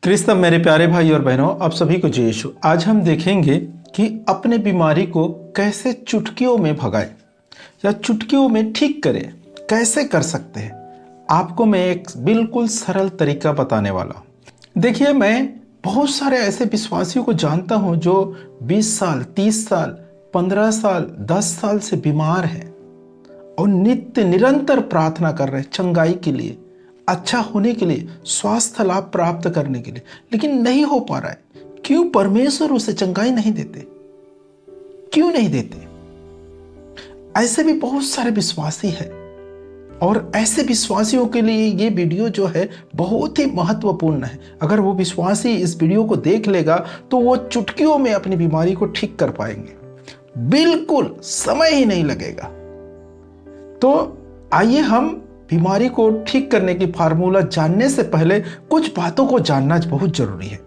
क्रिस्तम मेरे प्यारे भाई और बहनों, आप सभी को जय यीशु। आज हम देखेंगे कि अपने बीमारी को कैसे चुटकियों में भगाएं या चुटकियों में ठीक करें, कैसे कर सकते हैं। आपको मैं एक बिल्कुल सरल तरीका बताने वाला हूं। देखिए, मैं बहुत सारे ऐसे विश्वासियों को जानता हूं जो 20 साल, 30 साल, 15 साल, 10 साल से बीमार हैं और नित्य निरंतर प्रार्थना कर रहे हैं चंगाई के लिए, अच्छा होने के लिए, स्वास्थ्य लाभ प्राप्त करने के लिए, लेकिन नहीं हो पा रहा है। क्यों? परमेश्वर उसे चंगाई नहीं देते। क्यों नहीं देते? ऐसे भी बहुत सारे विश्वासी हैं और ऐसे विश्वासियों के लिए ये वीडियो जो है बहुत ही महत्वपूर्ण है। अगर वो विश्वासी इस वीडियो को देख लेगा तो वो चुटकियों में अपनी बीमारी को ठीक कर पाएंगे, बिल्कुल समय ही नहीं लगेगा। तो आइए, हम बीमारी को ठीक करने की फार्मूला जानने से पहले कुछ बातों को जानना बहुत जरूरी है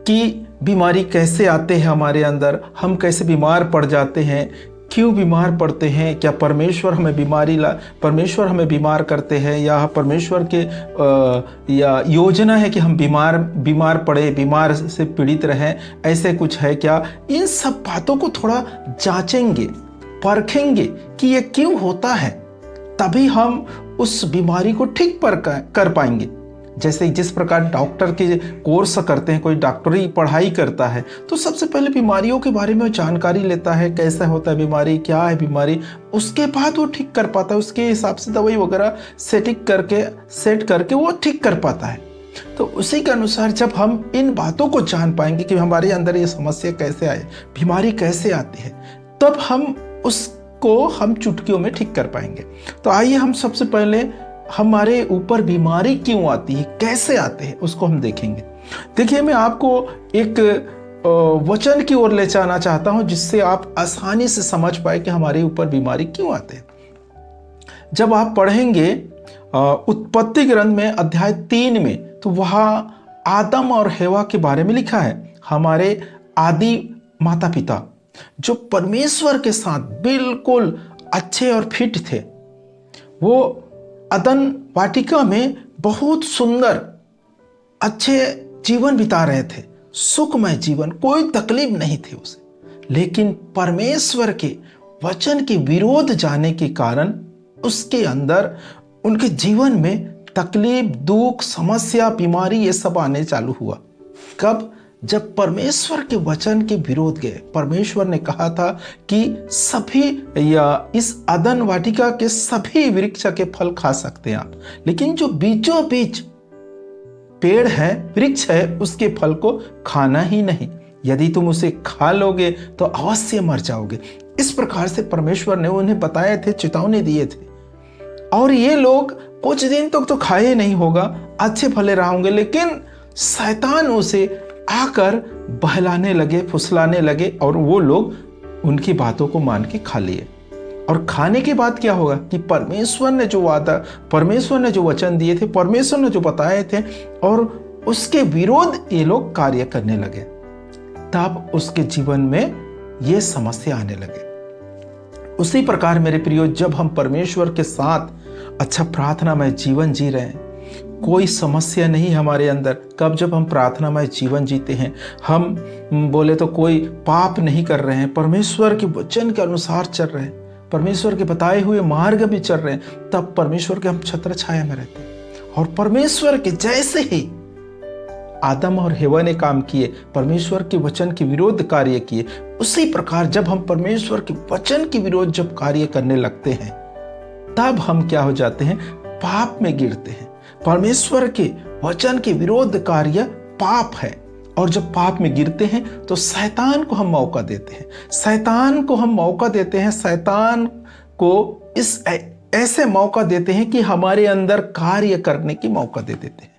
कि बीमारी कैसे आते हैं हमारे अंदर, हम कैसे बीमार पड़ जाते हैं, क्यों बीमार पड़ते हैं, क्या परमेश्वर हमें बीमार करते हैं या परमेश्वर के या योजना है कि हम बीमार पड़े, बीमार से पीड़ित रहें, ऐसे कुछ है क्या। इन सब बातों को थोड़ा जांचेंगे, परखेंगे कि ये क्यों होता है, तभी हम उस बीमारी को ठीक कर पाएंगे। जैसे जिस प्रकार डॉक्टर के कोर्स करते हैं, कोई डॉक्टरी पढ़ाई करता है तो सबसे पहले बीमारियों के बारे में जानकारी लेता है, कैसा होता है बीमारी, क्या है बीमारी, उसके बाद वो ठीक कर पाता है। उसके हिसाब से दवाई वगैरह सेट करके वो ठीक कर पाता है। तो उसी के अनुसार जब हम इन बातों को जान पाएंगे कि हमारे अंदर ये समस्या कैसे आए, बीमारी कैसे आती है, तब हम हम चुटकियों में ठीक कर पाएंगे। तो आइए, हम सबसे पहले हमारे ऊपर बीमारी क्यों आती है, कैसे आते हैं, उसको हम देखेंगे। देखिए, मैं आपको एक वचन की ओर ले जाना चाहता हूं जिससे आप आसानी से समझ पाए कि हमारे ऊपर बीमारी क्यों आते हैं। जब आप पढ़ेंगे उत्पत्ति ग्रंथ में अध्याय 3 में, तो वहां आदम और हेवा के बारे में लिखा है। हमारे आदि माता पिता जो परमेश्वर के साथ बिल्कुल अच्छे और फिट थे, वो अदन वाटिका में बहुत सुंदर अच्छे जीवन बिता रहे थे, सुखमय जीवन, कोई तकलीफ नहीं थी उसे। लेकिन परमेश्वर के वचन के विरोध जाने के कारण उसके अंदर, उनके जीवन में तकलीफ, दुख, समस्या, बीमारी, ये सब आने चालू हुआ। कब? जब परमेश्वर के वचन के विरोध गए। परमेश्वर ने कहा था कि सभी या इस अदन वाटिका के सभी वृक्ष के फल खा सकते हैं आप, लेकिन जो बीचों बीच पेड़ है, वृक्ष है, उसके फल को खाना ही नहीं। यदि तुम उसे खा लोगे तो अवश्य मर जाओगे। इस प्रकार से परमेश्वर ने उन्हें बताए थे, चेतावनी दिए थे। और ये लोग कुछ दिन तक तो खाए नहीं होगा, अच्छे भले रहेंगे, लेकिन शैतान उसे आकर बहलाने लगे, फुसलाने लगे और वो लोग उनकी बातों को मान के खा लिए। और खाने के बाद क्या होगा कि परमेश्वर ने जो वचन दिए थे, परमेश्वर ने जो बताए थे, और उसके विरोध ये लोग कार्य करने लगे। तब उसके जीवन में ये समस्या आने लगे। उसी प्रकार मेरे प्रियो, जब हम परमेश्वर के साथ अच्छा प्रार्थनामय जीवन जी रहे हैं, कोई समस्या नहीं हमारे अंदर, कब? जब हम प्रार्थनामय जीवन जीते हैं, हम बोले तो कोई पाप नहीं कर रहे हैं, परमेश्वर के वचन के अनुसार चल रहे हैं, परमेश्वर के बताए हुए मार्ग भी चल रहे हैं, तब परमेश्वर के हम छत्र छाया में रहते हैं। और परमेश्वर के जैसे ही आदम और हेवा ने काम किए, परमेश्वर के वचन के विरोध कार्य किए, उसी प्रकार जब हम परमेश्वर के वचन के विरोध जब कार्य करने लगते हैं, तब हम क्या हो जाते हैं? पाप में गिरते हैं। परमेश्वर के वचन के विरोध कार्य पाप है, और जब पाप में गिरते हैं तो शैतान को हम मौका देते हैं। शैतान को इस ऐसे मौका देते हैं कि हमारे अंदर कार्य करने की मौका दे देते हैं।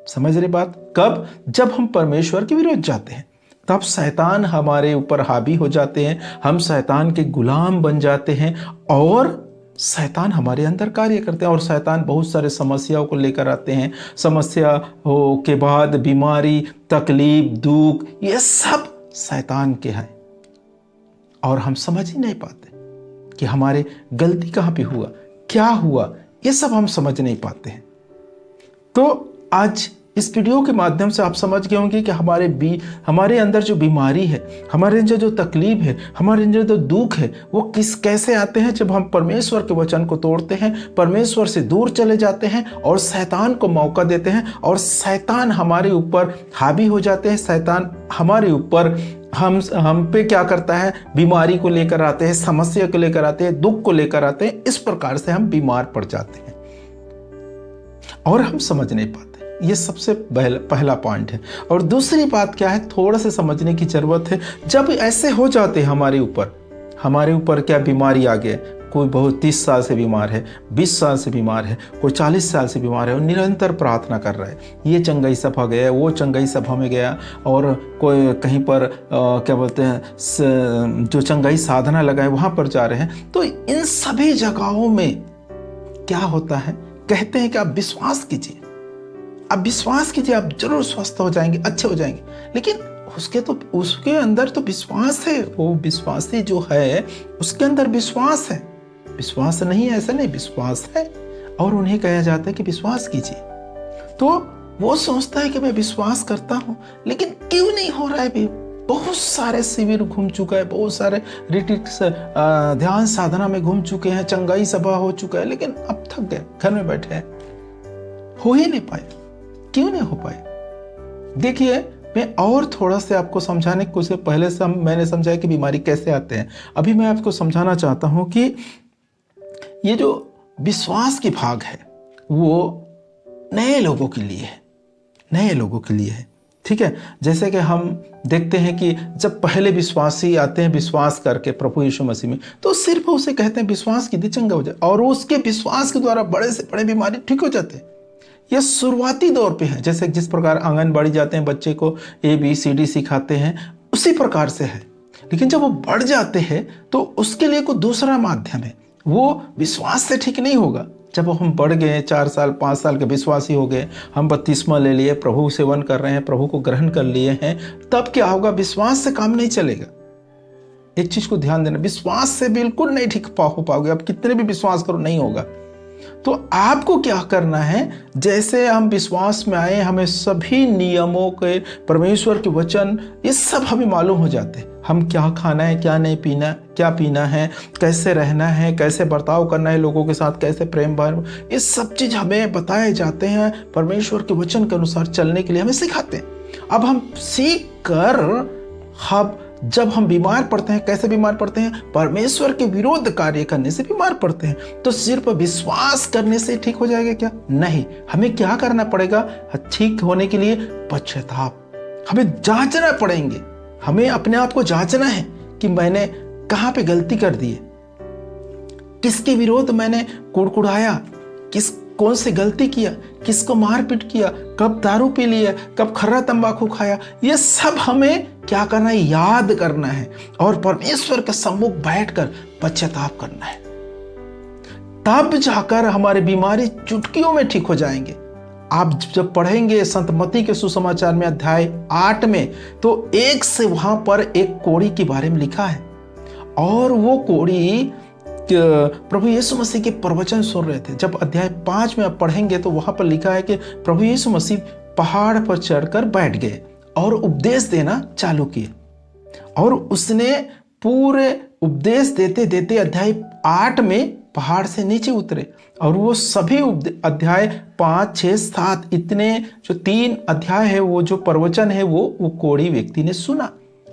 समझ रहे बात? कब? जब हम परमेश्वर के विरोध जाते हैं, तब शैतान हमारे ऊपर हावी हो जाते हैं, हम शैतान के गुलाम बन जाते हैं और शैतान हमारे अंदर कार्य करते हैं। और शैतान बहुत सारे समस्याओं को लेकर आते हैं। समस्या हो के बाद बीमारी, तकलीफ, दुख, ये सब शैतान के हैं और हम समझ ही नहीं पाते कि हमारे गलती कहाँ पे हुआ, क्या हुआ, ये सब हम समझ नहीं पाते हैं। तो आज इस वीडियो के माध्यम से आप समझ गए होंगे कि हमारे अंदर जो बीमारी है, हमारे अंदर जो तकलीफ है, हमारे अंदर जो दुख है, वो कैसे आते हैं। जब हम परमेश्वर के वचन को तोड़ते हैं, परमेश्वर से दूर चले जाते हैं और शैतान को मौका देते हैं, और शैतान हमारे ऊपर हावी हो जाते हैं। शैतान हमारे ऊपर हम पे क्या करता है, बीमारी को लेकर आते हैं, समस्या को लेकर आते हैं, दुख को लेकर आते हैं। इस प्रकार से हम बीमार पड़ जाते हैं और हम समझ नहीं पाते। ये सबसे पहला पॉइंट है। और दूसरी बात क्या है, थोड़ा सा समझने की जरूरत है। जब ऐसे हो जाते हैं हमारे ऊपर क्या बीमारी आ गई, कोई बहुत 30 साल से बीमार है, 20 साल से बीमार है, कोई 40 साल से बीमार है और निरंतर प्रार्थना कर रहा है, ये चंगाई सभा गया, वो चंगाई सभा में गया, और कोई कहीं पर क्या बोलते हैं जो चंगाई साधना लगा है वहाँ पर जा रहे हैं। तो इन सभी जगहों में क्या होता है, कहते हैं कि आप विश्वास कीजिए, आप जरूर स्वस्थ हो जाएंगे, अच्छे हो जाएंगे। लेकिन उसके अंदर तो विश्वास है, वो विश्वासी जो है उसके अंदर विश्वास है, विश्वास नहीं है ऐसा नहीं, विश्वास है। और उन्हें कहा जाता है कि विश्वास कीजिए। तो वो सोचता है कि मैं विश्वास करता हूँ, लेकिन क्यों नहीं हो रहा है भी। बहुत सारे शिविर घूम चुका है, बहुत सारे रिट्रीट ध्यान साधना में घूम चुके हैं, चंगाई सभा हो चुका है, लेकिन अब थक गए, घर में बैठे हैं, हो ही नहीं पाए। क्यों नहीं हो पाए? देखिए, मैं और थोड़ा से आपको समझाने की कोशिश, पहले से मैंने समझाया कि बीमारी कैसे आते हैं। अभी मैं आपको समझाना चाहता हूं कि ये जो विश्वास की भाग है वो नए लोगों के लिए है, ठीक है। जैसे कि हम देखते हैं कि जब पहले विश्वासी आते हैं विश्वास करके प्रभु यीशु मसीह में, तो सिर्फ उसे कहते हैं विश्वास कीजिए, चंगा हो जाए, और उसके विश्वास के द्वारा बड़े से बड़े बीमारी ठीक हो जाते हैं। यह शुरुआती दौर पे है। जैसे जिस प्रकार आंगनबाड़ी जाते हैं, बच्चे को ABCD सिखाते हैं, उसी प्रकार से है। लेकिन जब वो बढ़ जाते हैं तो उसके लिए कोई दूसरा माध्यम है, वो विश्वास से ठीक नहीं होगा। जब हम बढ़ गए, 4 साल 5 साल के विश्वासी हो गए, हम बपतिस्मा ले लिए, प्रभु सेवन कर रहे हैं, प्रभु को ग्रहण कर लिए हैं, तब क्या होगा, विश्वास से काम नहीं चलेगा। एक चीज को ध्यान देना, विश्वास से बिल्कुल नहीं ठीक हो पाओगे, आप कितने भी विश्वास करो नहीं होगा। तो आपको क्या करना है, जैसे हम विश्वास में आए, हमें सभी नियमों के, परमेश्वर के वचन, ये सब हमें मालूम हो जाते हैं। हम क्या खाना है, क्या नहीं पीना, क्या पीना है, कैसे रहना है, कैसे बर्ताव करना है लोगों के साथ, कैसे प्रेम भाव, ये सब चीज हमें बताए जाते हैं। परमेश्वर के वचन के अनुसार चलने के लिए हमें सिखाते हैं। अब हम सीख कर जब हम बीमार पड़ते हैं, कैसे बीमार पड़ते हैं, परमेश्वर के विरोध कार्य करने से बीमार पड़ते हैं। तो सिर्फ विश्वास करने से ठीक हो जाएगा क्या? नहीं, हमें क्या करना पड़ेगा ठीक होने के लिए? पश्चाताप, हमें जांचना पड़ेंगे, हमें अपने आप को जांचना है कि मैंने कहां पे गलती कर दी है, किसके विरोध मैंने कुड़कुड़ाया, कौन सी गलती किया, किसको मारपीट किया, कब दारू पी लिया, कब खर्रा तंबाकू खाया। ये सब हमें क्या करना है, याद करना है, और परमेश्वर के सम्मुख बैठकर पश्चाताप करना है। तब जाकर हमारी बीमारी चुटकियों में ठीक हो जाएंगे। आप जब पढ़ेंगे संत मत्ती के सुसमाचार में अध्याय 8 में, तो 1 से वहां पर एक कोढ़ी के बारे में लिखा है, और वो कोढ़ी प्रभु यीशु मसीह के प्रवचन सुन रहे थे। जब अध्याय 5 में आप पढ़ेंगे तो वहां पर लिखा है कि प्रभु यीशु मसीह पहाड़ पर चढ़कर बैठ गए और उपदेश देना चालू किए, और उसने पूरे उपदेश देते देते अध्याय 8 में पहाड़ से नीचे उतरे, और वो सभी अध्याय 5, 6, 7 इतने जो 3 अध्याय है, वो जो प्रवचन है वो कोढ़ी व्यक्ति ने सुना,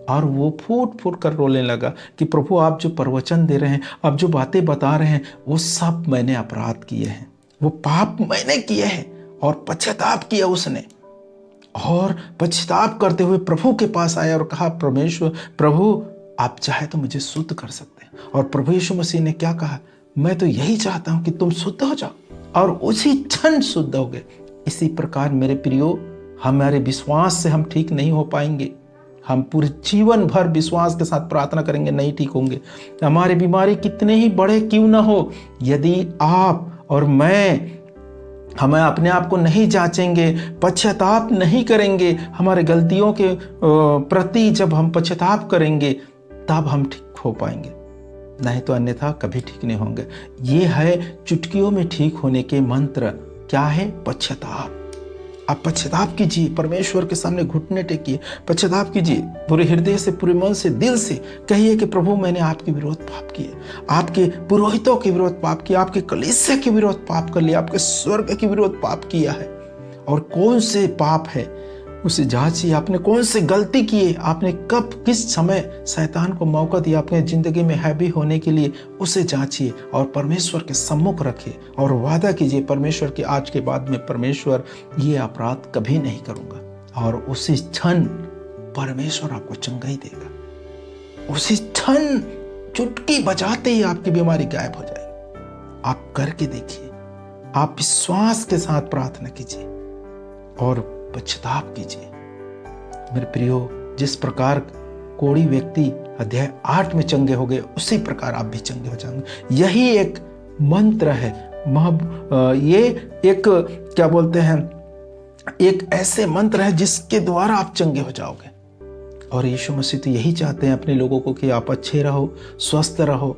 और वो फूट फूट कर रोने लगा कि प्रभु आप जो प्रवचन दे रहे हैं, आप जो बातें बता रहे हैं, वो सब मैंने अपराध किए हैं, वो पाप मैंने किए हैं। और पश्चाताप किया उसने, और पश्चाताप करते हुए प्रभु के पास आया और कहा, प्रभु आप चाहे तो मुझे शुद्ध कर सकते हैं। और प्रभु यीशु मसीह ने क्या कहा, मैं तो यही चाहता हूं कि तुम शुद्ध हो जाओ, और उसी क्षण शुद्ध हो गए। इसी प्रकार मेरे प्रियो, हमारे विश्वास से हम ठीक नहीं हो पाएंगे। हम पूरे जीवन भर विश्वास के साथ प्रार्थना करेंगे, नहीं ठीक होंगे। हमारी बीमारी कितने ही बड़े क्यों ना हो, यदि आप और हमें अपने आप को नहीं जांचेंगे, पश्चाताप नहीं करेंगे, हमारे गलतियों के प्रति जब हम पश्चाताप करेंगे, तब हम ठीक हो पाएंगे, नहीं तो अन्यथा कभी ठीक नहीं होंगे। ये है चुटकियों में ठीक होने के मंत्र। क्या है? पश्चाताप। आप पश्चाताप कीजिए, परमेश्वर के सामने घुटने टेकिए, पश्चाताप कीजिए, पूरे हृदय से, पूरे मन से, दिल से कहिए कि प्रभु मैंने आपके विरोध पाप किए, आपके पुरोहितों के विरोध पाप किया, आपके कलीसिया के विरोध पाप कर लिया, आपके स्वर्ग के विरोध पाप किया है। और कौन से पाप है उसे जांचिए, आपने कौन से गलती किए, आपने कब किस समय शैतान को मौका दिया अपने जिंदगी में हैवी होने के लिए, उसे जांचिए और परमेश्वर के सम्मुख रखिए और वादा कीजिए परमेश्वर के आज के बाद में परमेश्वर ये अपराध कभी नहीं करूंगा। और उसी क्षण परमेश्वर आपको चंगाई देगा, उसी क्षण चुटकी बजाते ही आपकी बीमारी गायब हो जाएगी। आप करके देखिए, आप विश्वास के साथ प्रार्थना कीजिए और पश्चाताप कीजिए। मेरे प्रियो, जिस प्रकार कोढ़ी व्यक्ति अध्याय 8 में चंगे हो गए, उसी प्रकार आप भी चंगे हो जाएंगे। यही एक मंत्र है, ये एक क्या बोलते हैं, एक ऐसे मंत्र है जिसके द्वारा आप चंगे हो जाओगे। और यीशु मसीह तो यही चाहते हैं अपने लोगों को कि आप अच्छे रहो, स्वस्थ रहो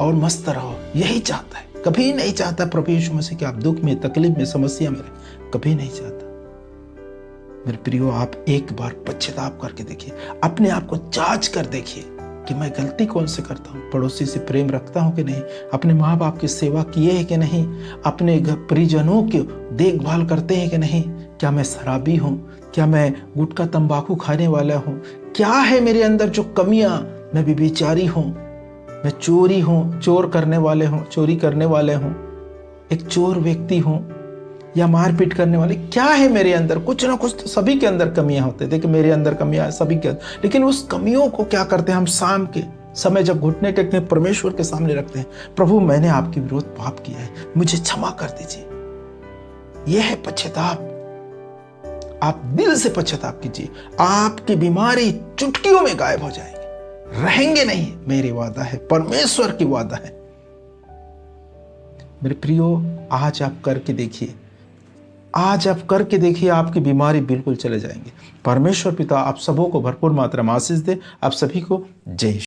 और मस्त रहो। यही चाहता है, कभी नहीं चाहता प्रभु यीशु मसीह कि आप दुख में, तकलीफ में, समस्या में रहे, कभी नहीं चाहता। मेरे प्रियो, आप एक बार पश्चाताप करके देखिए, अपने आप को जांच कर देखिए कि मैं गलती कौन से करता हूँ, पड़ोसी से प्रेम रखता हूँ कि नहीं, अपने माँ बाप की सेवा किए है कि नहीं, अपने परिजनों की देखभाल करते हैं कि नहीं, क्या मैं शराबी हूँ, क्या मैं गुटखा तंबाकू खाने वाला हूँ, क्या है मेरे अंदर जो कमियाँ, मैं व्यभिचारी हूँ, मैं चोरी हूँ, चोरी करने वाले हूँ, एक चोर व्यक्ति हूँ, या मारपीट करने वाले, क्या है मेरे अंदर। कुछ ना कुछ तो सभी के अंदर कमियां होते, देखिए मेरे अंदर कमियां सभी के अंदर, लेकिन उस कमियों को क्या करते हैं हम, शाम के समय जब घुटने टेकते हैं परमेश्वर के सामने रखते हैं, प्रभु मैंने आपके विरोध पाप किया है, मुझे क्षमा कर दीजिए। यह है पश्चाताप। आप दिल से पश्चाताप कीजिए, आपकी बीमारी चुटकियों में गायब हो जाएगी, रहेंगे नहीं। मेरी वादा है, परमेश्वर की वादा है। मेरे प्रियो, आज आप करके देखिए, आपकी बीमारी बिल्कुल चले जाएंगे। परमेश्वर पिता आप सबों को भरपूर मात्रा में आशीष दे। आप सभी को जय।